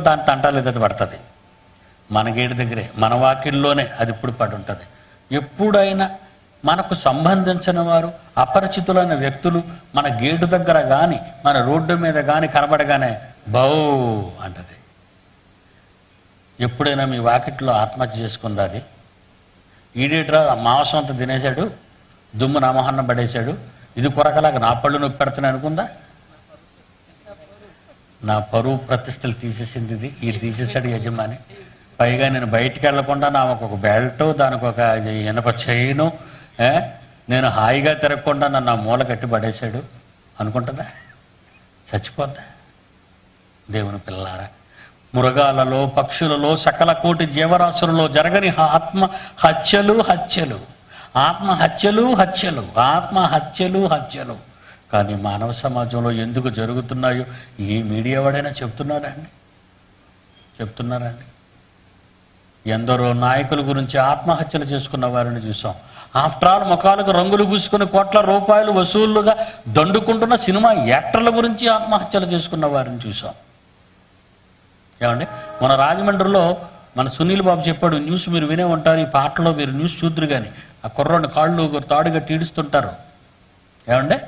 దాని తంటాలు పడుతుంది. మన గేటు దగ్గరే, మన వాకిల్లోనే అది ఇప్పుడు పడి ఉంటుంది. ఎప్పుడైనా మనకు సంబంధించిన వారు, అపరిచితులైన వ్యక్తులు మన గేటు దగ్గర కానీ, మన రోడ్డు మీద కానీ కనబడగానే బౌ అంటది. ఎప్పుడైనా మీ వాకిట్లో ఆత్మహత్య చేసుకుందా? అది ఈడేట్రా మాంసం అంతా తినేశాడు, దుమ్ము నా మొహన్న పడేశాడు, ఇది కొరకలాగా నా పళ్ళు నొప్పి పెడుతున్నాయి అనుకుందా? నా పరువు ప్రతిష్టలు తీసేసింది ఇది తీసేశాడు యజమాని. పైగా నేను బయటికి వెళ్లకుండా నాకు ఒక బెల్ట్, దానికి ఒక ఇనప చైను, నేను హాయిగా తిరగకుండా నన్ను ఆ మూల కట్టి పడేశాడు అనుకుంటుందా? చచ్చిపోద్దా? దేవుని పిల్లారా, మృగాలలో, పక్షులలో, సకల కోటి జీవరాశులలో జరగని ఆత్మహత్యలు. కానీ మానవ సమాజంలో ఎందుకు జరుగుతున్నాయో ఈ మీడియా వాడైనా చెప్తున్నారా అండి? ఎందరో నాయకుల గురించి ఆత్మహత్యలు చేసుకున్న వారిని చూసాం. ఆఫ్టర్ ఆల్ ముఖాలకు రంగులు పూసుకుని కోట్ల రూపాయలు వసూళ్లుగా దండుకుంటున్న సినిమా యాక్టర్ల గురించి ఆత్మహత్యలు చేసుకున్న వారిని చూసాం. ఏమండి, మన రాజమండ్రిలో మన సునీల్ బాబు చెప్పాడు, న్యూస్ మీరు వినే ఉంటారు, ఈ పాటలో మీరు న్యూస్ చూద్దరు కానీ ఆ కుర్రోని కాళ్ళు తాడుగా టీడుస్తుంటారు. ఏమండి,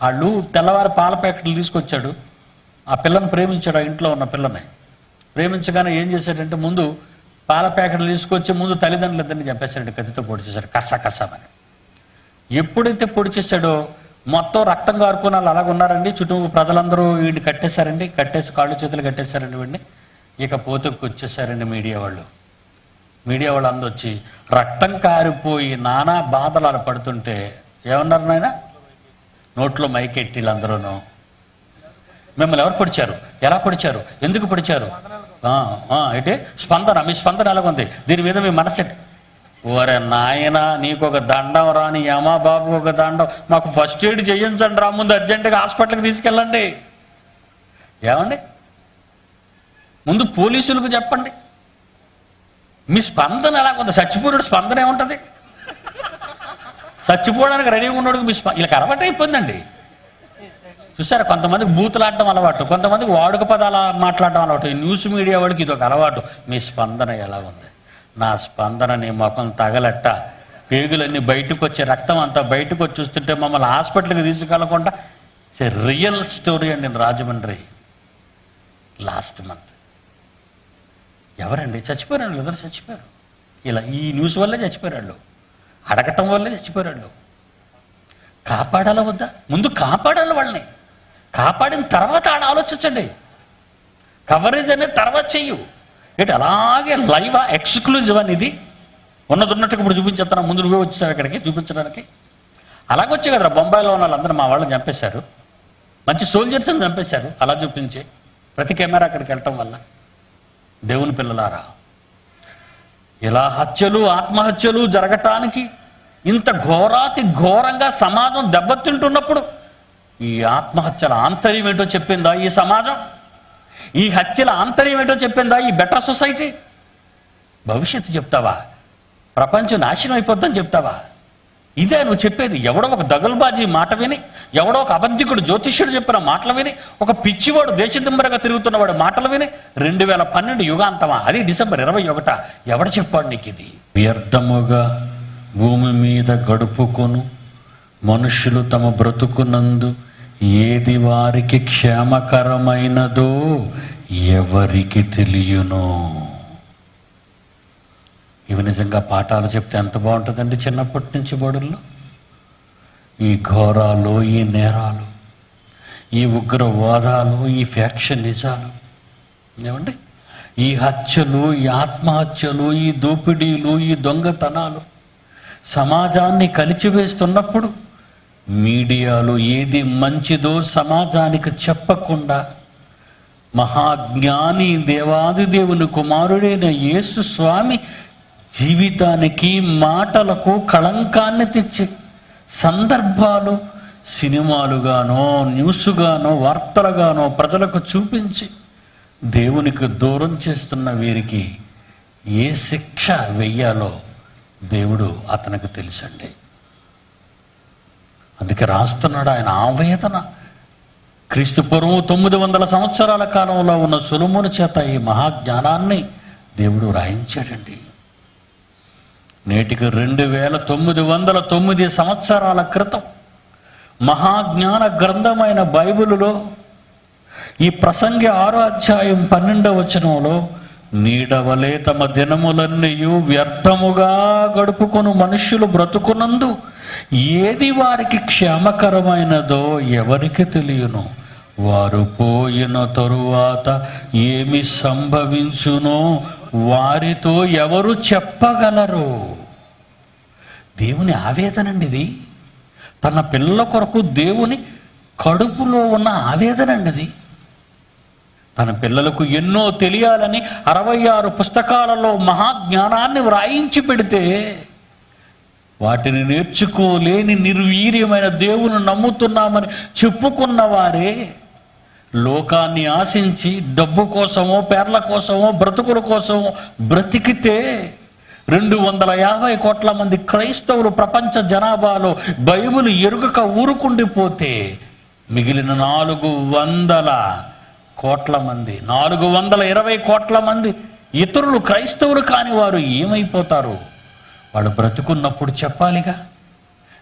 వాళ్ళు తెల్లవారి పాల ప్యాకెట్లు తీసుకొచ్చాడు, ఆ పిల్లని ప్రేమించాడు, ఆ ఇంట్లో ఉన్న పిల్లని ప్రేమించగానే ఏం చేశాడంటే ముందు పాల ప్యాకెట్లు తీసుకొచ్చి ముందు తల్లిదండ్రులు ఇద్దరిని చంపేశాడు, కత్తితో పొడి చేశాడు కసమని. ఎప్పుడైతే పొడి చేశాడో మొత్తం రక్తం కారుకున్న వాళ్ళు అలాగ ఉన్నారండి. చుట్టూ ప్రజలందరూ వీడిని కట్టేశారండి, కట్టేసి కాళ్ళు చేతులు కట్టేశారండి వీడిని. ఇక పోతుకు వచ్చేసారండి మీడియా వాళ్ళు అందరూ వచ్చి రక్తం కారిపోయి నానా బాధలు అలా పడుతుంటే ఏమన్నారు నాయన? నోట్లో మైకెట్టి వీళ్ళందరూనూ మిమ్మల్ని ఎవరు పొడిచారు, ఎలా పొడిచారు, ఎందుకు పొడిచారు, అయితే స్పందన, మీ స్పందన ఎలాగుంది, దీని మీద మీ మనసు. ఓరే నాయన, నీకు ఒక దండం రాని యమా బాబు, ఒక దండం, మాకు ఫస్ట్ ఎయిడ్ చేయించండి రా, ముందు అర్జెంటుగా హాస్పిటల్కి తీసుకెళ్ళండి. ఏమండి, ముందు పోలీసులకు చెప్పండి మీ స్పందన ఎలాగుంది. చచ్చిపోయాడు స్పందన ఏముంటుంది? చచ్చిపోవడానికి రెడీగా ఉన్నాడు మీ వీళ్ళకి అలవాటు అయిపోయిందండి. చూసారా, కొంతమందికి బూతులాడటం అలవాటు, కొంతమందికి వాడుక పదాలు మాట్లాడటం అలవాటు. ఈ న్యూస్ మీడియా వాడికి ఇది ఒక అలవాటు. మీ స్పందన ఎలా ఉంది? నా స్పందన నీ ముఖం తగలట్ట, పేగులన్నీ బయటకు వచ్చే రక్తం అంతా బయటకు వచ్చి చూస్తుంటే మమ్మల్ని హాస్పిటల్కి తీసుకెళ్ళకుండా. రియల్ స్టోరీ అండి. రాజమండ్రి లాస్ట్ మంత్ ఎవరండి చచ్చిపోయారు? ఎవరు చచ్చిపోయారు? ఇలా ఈ న్యూస్ వల్లే చచ్చిపోయారు, అడగటం వల్లే చచ్చిపోయారు. కాపాడాలా వద్దా? ముందు కాపాడాలి వాళ్ళని. కాపాడిన తర్వాత ఆడ ఆలోచించండి. కవరేజ్ అనేది తర్వాత చెయ్యు. ఏంటి అలాగే లైవా, ఎక్స్క్లూజివ్ అని ఇది ఉన్నది ఉన్నట్టుగా ఇప్పుడు చూపించేస్తాను. ముందు నువ్వే వచ్చేసావు ఇక్కడికి చూపించడానికి. అలాగొచ్చే కదరా బొంబాయిలో ఉన్న వాళ్ళందరూ మా వాళ్ళని చంపేశారు, మంచి సోల్జర్స్ని చంపేశారు. అలా చూపించే ప్రతి కెమెరా అక్కడికి వెళ్ళటం వల్ల. దేవుని పిల్లలారా, ఇలా హత్యలు ఆత్మహత్యలు జరగటానికి ఇంత ఘోరంగా సమాజం దెబ్బతింటున్నప్పుడు ఈ ఆత్మహత్యల ఆంతర్యం ఏంటో చెప్పిందా ఈ సమాజం? ఈ హత్యల ఆంతర్యం ఏంటో చెప్పిందా ఈ బెటర్ సొసైటీ? భవిష్యత్తు చెప్తావా? ప్రపంచం నాశనం అయిపోద్దని చెప్తావా? ఇదే నువ్వు చెప్పేది? ఎవడో ఒక దగులుబాజీ మాట విని, ఎవడో ఒక అబద్ధికుడు జ్యోతిష్యుడు చెప్పిన మాటలు విని, ఒక పిచ్చివాడు దేశదిమ్మరగా తిరుగుతున్నవాడు మాటలు విని 2012 యుగాంతమా, అది డిసెంబర్ 21 ఎవడు చెప్పాడు నీకు ఇది? వ్యర్థముగా భూమి మీద గడుపుకొను మనుషులు తమ బ్రతుకునందు ఏది వారికి క్షేమకరమైనదో ఎవరికి తెలియను. ఇవి నిజంగా పాఠాలు చెప్తే ఎంత బాగుంటుందండి చిన్నప్పటి నుంచి బడుల్లో. ఈ ఘోరాలు, ఈ నేరాలు, ఈ ఉగ్రవాదాలు, ఈ ఫ్యాక్షనిజాలు, ఏమండి, ఈ హత్యలు, ఈ ఆత్మహత్యలు, ఈ దోపిడీలు, ఈ దొంగతనాలు సమాజాన్ని కలిచివేస్తున్నప్పుడు మీడియాలో ఏది మంచిదో సమాజానికి చెప్పకుండా మహాజ్ఞాని దేవాది దేవుని కుమారుడైన యేసు స్వామి జీవితానికి మాటలకు కళంకాన్ని తెచ్చే సందర్భాలు సినిమాలుగానో న్యూస్గానో వార్తలుగానో ప్రజలకు చూపించి దేవునికి దూరం చేస్తున్న వీరికి ఏ శిక్ష వెయ్యాలో దేవుడు అతనికి తెలుసండి. అందుకే రాస్తున్నాడు ఆయన ఆవేదన. క్రీస్తు పూర్వం 900 సంవత్సరాల కాలంలో ఉన్న సొలొమోను చేత ఈ మహాజ్ఞానాన్ని దేవుడు రాయించాడండి. నేటికి 2909 సంవత్సరాల క్రితం మహాజ్ఞాన గ్రంథమైన బైబిలులో ఈ ప్రసంగి 6వ అధ్యాయం 12వ వచనంలో నీడవలే తమ దినములన్నీయు వ్యర్థముగా గడుపుకొను మనుష్యులు బ్రతుకునందు ఏది వారికి క్షేమకరమైనదో ఎవరికి తెలియను. వారు పోయిన తరువాత ఏమి సంభవించునో వారితో ఎవరు చెప్పగలరు. దేవుని ఆవేదనండి ఇది. తన పిల్లల కొరకు దేవుని కడుపులో ఉన్న ఆవేదనండి ఇది. తన పిల్లలకు ఎన్నో తెలియాలని 66 పుస్తకాలలో మహాజ్ఞానాన్ని వ్రాయించి పెడితే వాటిని నేర్చుకోలేని నిర్వీర్యమైన దేవుని నమ్ముతున్నామని చెప్పుకున్న వారే లోకాన్ని ఆశించి డబ్బు కోసమో పేర్ల కోసమో బ్రతుకుల కోసమో బ్రతికితే 250 కోట్ల మంది క్రైస్తవులు ప్రపంచ జనాభాలో బైబిల్ ఎరుగక ఊరుకుండిపోతే మిగిలిన 400 కోట్ల మంది 420 కోట్ల మంది ఇతరులు క్రైస్తవులు కాని వారు ఏమైపోతారు? వాడు బ్రతుకున్నప్పుడు చెప్పాలిగా,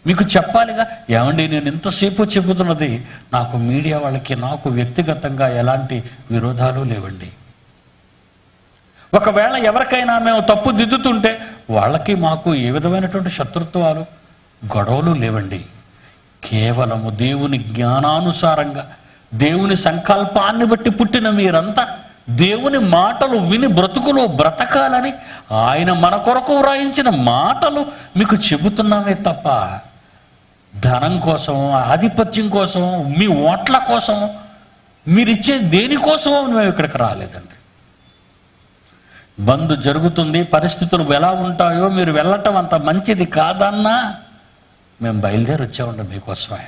మీకు చెప్పాలిగా. ఏమండి, నేను ఇంతసేపు చెబుతున్నది నాకు మీడియా వాళ్ళకి నాకు వ్యక్తిగతంగా ఎలాంటి విరోధాలు లేవండి. ఒకవేళ ఎవరికైనా మేము తప్పు దిద్దుతుంటే వాళ్ళకి మాకు ఏ విధమైనటువంటి శత్రుత్వాలు, గొడవలు లేవండి. కేవలము దేవుని జ్ఞానానుసారంగా, దేవుని సంకల్పాన్ని బట్టి పుట్టిన మీరంతా దేవుని మాటలు విని బ్రతుకులో బ్రతకాలని ఆయన మన కొరకు వ్రాయించిన మాటలు మీకు చెబుతున్నామే తప్ప ధనం కోసం, ఆధిపత్యం కోసం, మీ ఓట్ల కోసం, మీరిచ్చే దేనికోసం మేము ఇక్కడికి రాలేదండి. బంద్ జరుగుతుంది, పరిస్థితులు ఎలా ఉంటాయో మీరు వెళ్ళటం అంత మంచిది కాదన్నా మేము బయలుదేరి వచ్చామండి మీకోసమే.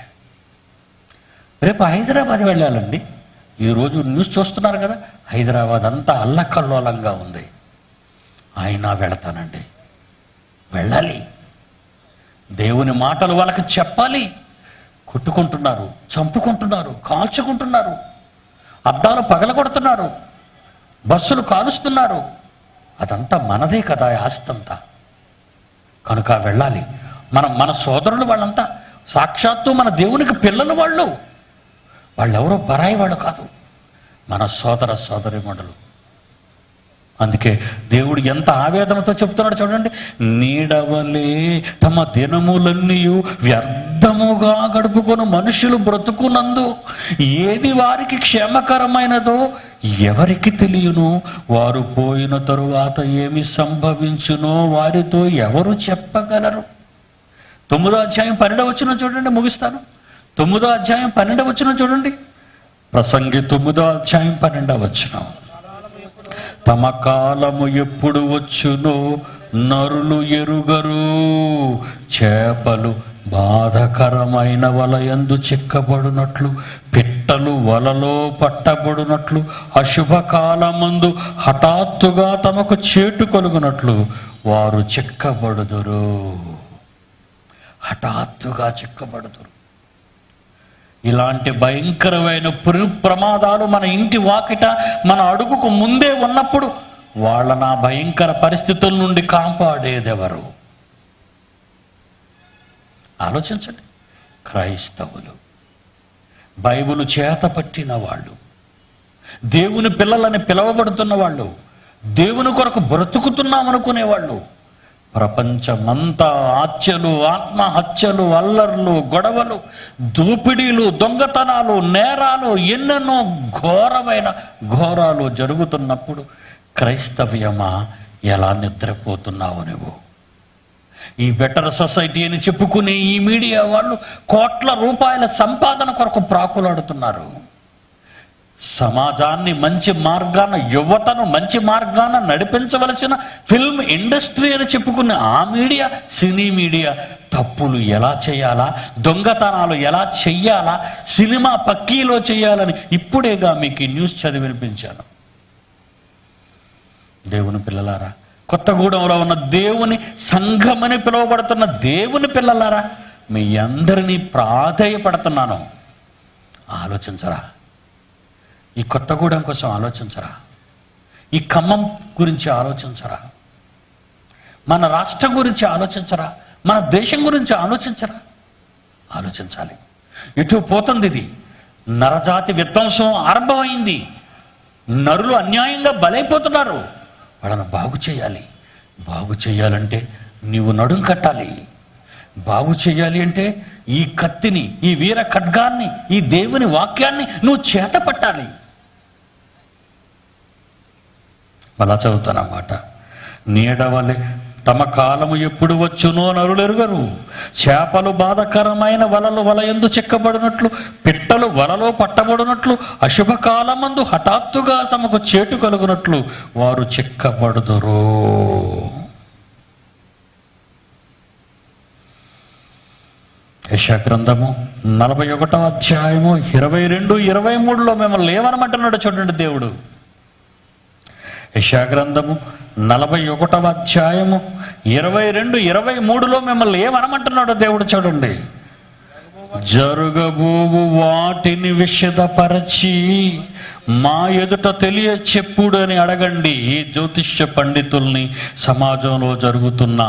రేపు హైదరాబాద్ వెళ్ళాలండి. ఈరోజు న్యూస్ చూస్తున్నారు కదా, హైదరాబాద్ అంతా అల్లకల్లోలంగా ఉంది. అయినా వెళతానండి, వెళ్ళాలి. దేవుని మాటలు వాళ్ళకి చెప్పాలి. కొట్టుకుంటున్నారు, చంపుకుంటున్నారు, కాల్చుకుంటున్నారు, అద్దాలు పగలగొడుతున్నారు, బస్సులు కాలుస్తున్నారు. అదంతా మనదే కదా ఆస్తంతా. కనుక వెళ్ళాలి. మన సోదరులు వాళ్ళంతా సాక్షాత్తు మన దేవునికి పిల్లలు. వాళ్ళెవరో పరాయి వాళ్ళు కాదు, మన సోదర సోదరీమణులు. అందుకే దేవుడు ఎంత ఆవేదనతో చెప్తున్నాడు చూడండి. నీడవలే తమ దినములన్నీ వ్యర్థముగా గడుపుకొని మనుషులు బ్రతుకునందు ఏది వారికి క్షేమకరమైనదో ఎవరికి తెలియను. వారు పోయిన తరువాత ఏమి సంభవించునో వారితో ఎవరు చెప్పగలరు. 9వ అధ్యాయం 12వ వచనం చూడండి, ముగిస్తాను. 9వ అధ్యాయం 12వ వచనం చూడండి. ప్రసంగి 9వ అధ్యాయం 12వ వచనం. తమ కాలము ఎప్పుడు వచ్చునో నరులు ఎరుగరు. చేపలు బాధకరమైన వలయందు చిక్కబడునట్లు, పిట్టలు వలలో పట్టబడునట్లు, అశుభకాలమందు హఠాత్తుగా తమకు చేటు కలుగునట్లు వారు చిక్కబడుదురు. హఠాత్తుగా చిక్కబడుదురు. ఇలాంటి భయంకరమైన ప్రమాదాలు మన ఇంటి వాకిట, మన అడుగుకు ముందే ఉన్నప్పుడు వాళ్ళ భయంకర పరిస్థితుల నుండి కాపాడేదెవరు? ఆలోచించండి. క్రైస్తవులు, బైబిలు చేత పట్టిన వాళ్ళు, దేవుని పిల్లలని పిలువబడుతున్న వాళ్ళు, దేవుని కొరకు బ్రతుకుతున్నామనుకునేవాళ్ళు, ప్రపంచమంతా హత్యలు, ఆత్మహత్యలు, అల్లర్లు, గొడవలు, దోపిడీలు, దొంగతనాలు, నేరాలు, ఎన్నెన్నో ఘోరాలు జరుగుతున్నప్పుడు క్రైస్తవ్యమా ఎలా నిద్రపోతున్నావు నువ్వు? ఈ బెటర్ సొసైటీ అని చెప్పుకునే ఈ మీడియా వాళ్ళు కోట్ల రూపాయల సంపాదన కొరకు ప్రాకులాడుతున్నారు. సమాజాన్ని మంచి మార్గాన, యువతను మంచి మార్గాన నడిపించవలసిన ఫిల్మ్ ఇండస్ట్రీ అని చెప్పుకునే ఆ మీడియా, సినీ మీడియా తప్పులు ఎలా చేయాలా, దొంగతనాలు ఎలా చెయ్యాలా, సినిమా పక్కీలో చేయాలని ఇప్పుడేగా మీకు ఈ న్యూస్ చదివి వినిపించాను. దేవుని పిల్లలారా, కొత్తగూడెంలో ఉన్న దేవుని సంఘమని పిలువబడుతున్న దేవుని పిల్లలారా, మీ అందరినీ ప్రాధేయపడుతున్నాను, ఆలోచించరా. ఈ కొత్తగూడెం కోసం ఆలోచించరా. ఈ ఖమ్మం గురించి ఆలోచించరా. మన రాష్ట్రం గురించి ఆలోచించరా. మన దేశం గురించి ఆలోచించరా. ఆలోచించాలి. ఇటు పోతుంది ఇది. నరజాతి విధ్వంసం ఆరంభమైంది. నరులు అన్యాయంగా బలైపోతున్నారు. వాళ్ళను బాగు చేయాలి. బాగు చేయాలంటే నీవు నడుం కట్టాలి. బాగు చేయాలి అంటే ఈ కత్తిని, ఈ వీర ఖడ్గాన్ని, ఈ దేవుని వాక్యాన్ని నువ్వు చేత పట్టాలి. అలా చదువుతానమాట. నీడవలే తమ కాలము ఎప్పుడు వచ్చునో నరులెరుగరు. చేపలు బాధకరమైన వలయందు చిక్కబడినట్లు, పిట్టలు వలలో పట్టబడినట్లు, అశుభకాలమందు హఠాత్తుగా తమకు చేటు కలుగునట్లు వారు చిక్కబడుదురు. యెషయా గ్రంథము 41వ అధ్యాయము 22, 23లో మిమ్మల్ని లేవనమంటున్నాడు చూడండి దేవుడు. యెషయా గ్రంథము 41వ అధ్యాయము 22, 23లో మిమ్మల్ని ఏమనమంటున్నాడో దేవుడు చూడండి. జరుగబోవు వాటిని విషదపరచి మా ఎదుట తెలియ చెప్పుడు అని అడగండి. ఈ జ్యోతిష్య పండితుల్ని, సమాజంలో జరుగుతున్న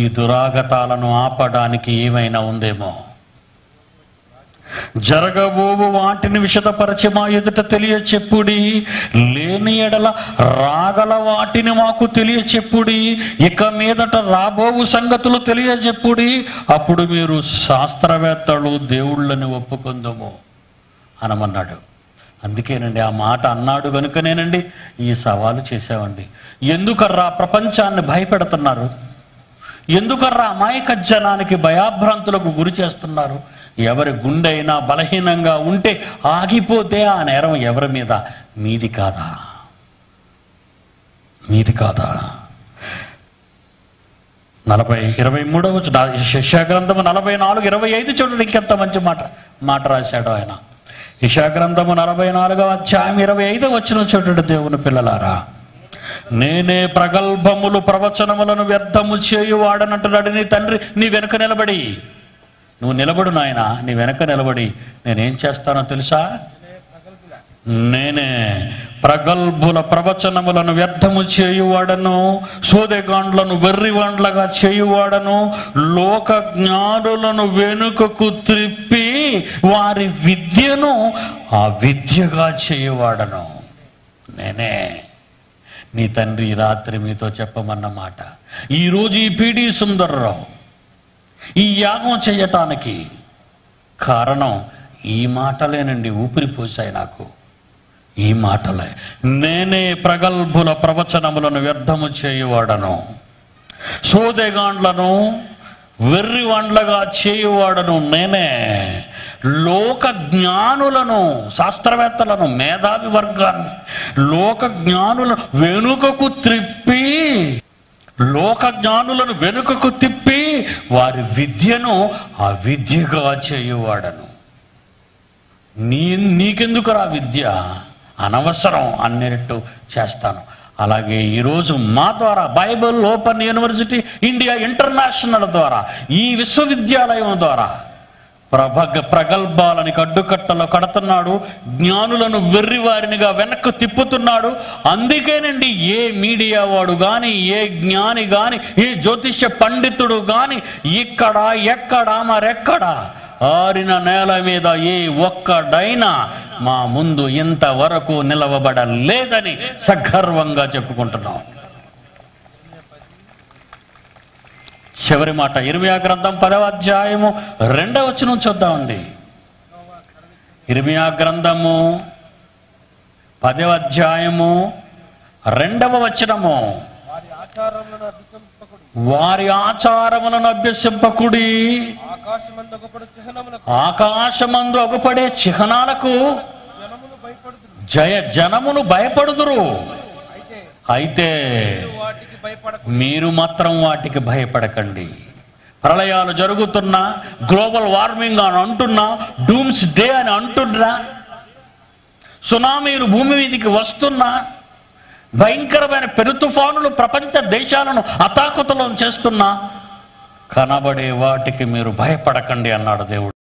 ఈ దురాగతాలను ఆపడానికి ఏమైనా ఉందేమో. జరగబోవు వాటిని విశదపరచి మా ఎదుట తెలియచెప్పుడి, లేని ఎడల రాగల వాటిని మాకు తెలియచెప్పుడి, ఇక మీదట రాబోవు సంగతులు తెలియచెప్పుడి, అప్పుడు మీరు శాస్త్రవేత్తలు దేవుళ్ళని ఒప్పుకుందాము అనమన్నాడు. అందుకేనండి ఆ మాట అన్నాడు కనుకనేనండి ఈ సవాలు చేసామండి. ఎందుకర్రా ప్రపంచాన్ని భయపెడుతున్నారు? ఎందుకర్రా అమాయక జనానికి భయాభ్రాంతులకు గురి చేస్తున్నారు? ఎవరి గుండె అయినా బలహీనంగా ఉంటే ఆగిపోతే ఆ నేరం ఎవరి మీద? మీది కాదా? మీది కాదా? 23వ యెషయా గ్రంథము 44:25 చూడండి, ఇంకెంత మంచి మాట రాశాడు ఆయన. యెషయా గ్రంథము 44వ అధ్యాయం 25వ వచనం చూడండి. దేవుని పిల్లలారా, నేనే ప్రగల్భములు ప్రవచనములను వ్యర్థము చేయువాడనంటున్నాడు నీ తండ్రి. నీ వెనుక నిలబడి, నువ్వు నిలబడు నాయన, నీ వెనుక నిలబడి నేనేం చేస్తానో తెలుసా? నేనే ప్రగల్భుల ప్రవచనములను వ్యర్థము చేయువాడను, సోదెగాండ్లను వెర్రివాండ్లగా చేయువాడను, లోక జ్ఞానులను వెనుకకు త్రిప్పి వారి విద్యను ఆ విద్యగా చేయువాడను. నేనే. నీ తండ్రి రాత్రి మీతో చెప్పమన్న మాట. ఈరోజు ఈ పీడి సుందర్రావు ఈ యాగం చేయటానికి కారణం ఈ మాటలేనండి. ఊపిరిపోసాయి నాకు ఈ మాటలే. నేనే ప్రగల్భుల ప్రవచనములను వ్యర్థము చేయువాడను, సోదెగాండ్లను వెర్రివాండ్లగా చేయువాడను నేనే, లోక జ్ఞానులను, శాస్త్రవేత్తలను, మేధావి వర్గాన్ని, లోక జ్ఞానులను వెనుకకు త్రిప్పి, లోక జ్ఞానులను వెనుకకు తిప్పి వారి విద్యను ఆ విద్యగా చేయువాడను. నీకెందుకురా విద్య, అనవసరం అన్నట్టు చేస్తాను. అలాగే ఈరోజు మా ద్వారా Bible open university India international ద్వారా, ఈ విశ్వవిద్యాలయం ద్వారా ప్రగల్భాలని అడ్డుకట్టలో కడుతున్నాడు, జ్ఞానులను వెర్రివారినిగా వెనక్కు తిప్పుతున్నాడు. అందుకేనండి ఏ మీడియా వాడు కానీ, ఏ జ్ఞాని కానీ, ఏ జ్యోతిష్య పండితుడు కానీ ఇక్కడ ఎక్కడ మరెక్కడ ఆరిన నేల మీద ఏ ఒక్కడైనా మా ముందు ఇంతవరకు నిలవబడలేదని సగర్వంగా చెప్పుకుంటున్నాం. చివరి మాట ఇర్మీయా గ్రంథం 10వ అధ్యాయము 2వ వచనం చూద్దామండి. ఇర్మీయా గ్రంథము 10వ అధ్యాయము 2వ వచనము, వారి ఆచారములను అభ్యసింపకుడి, ఆకాశమందు అగుపడే చిహ్నాలకు జనమును భయపడుదురు. అయితే మీరు మాత్రం వాటికి భయపడకండి. ప్రళయాలు జరుగుతున్నా, గ్లోబల్ వార్మింగ్ అని అంటున్నా, డూమ్స్ డే అని అంటున్నా, సునామీలు భూమి మీదకి వస్తున్నా, భయంకరమైన పెను తుఫానులు ప్రపంచ దేశాలను అతాకుతలం చేస్తున్నా, కనబడే వాటికి మీరు భయపడకండి అన్నాడు దేవుడు.